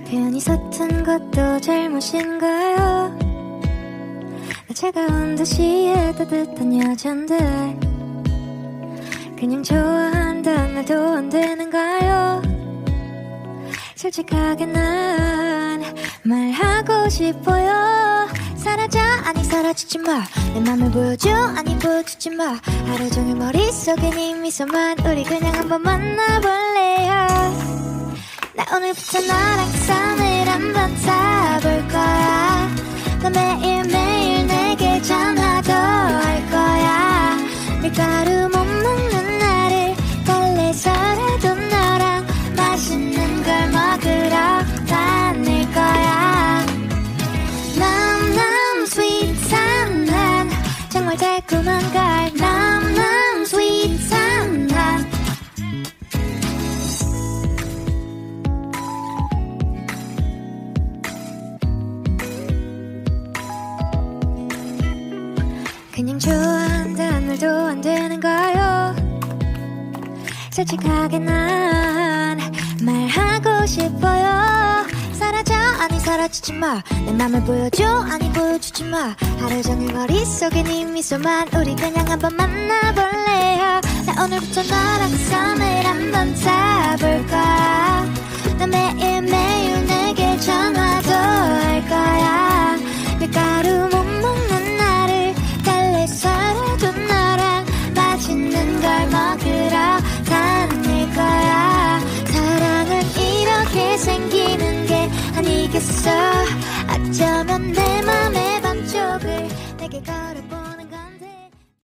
괜히 서툰 것도 잘못인가요? 나 차가운 도시의 따뜻한 여잔데 그냥 좋아한다는 말도 안 되는가요? 솔직하게 난 말하고 싶어요. 사라져 아니 사라지지 마. 내 맘을 보여줘 아니 보여주지 마. 하루 종일 머릿속에 네 미소만. 우리 그냥 한번 만나볼래요. 나 오늘부터 너랑 3일 한번 타볼 거야. 너 매일매일 내게 전화도 할 거야. 밀가루 못 먹는 날을 달래서라도 너랑 맛있는 걸 먹으러 다닐 거야. 넘넘 스윗한 난 정말 달콤한 걸. 넘넘 스윗한 난 그냥 좋아한다는 말도 안 되는가요? 솔직하게 난 말하고 싶어요. 사라져 아니 사라지지 마. 내 맘을 보여줘 아니 보여주지 마. 하루 종일 머릿속에 네 미소만. 우리 그냥 한번 만나볼래요. 나 오늘부터 너랑 3일 한번 타볼 거야. 나 매일매일 내게 전화도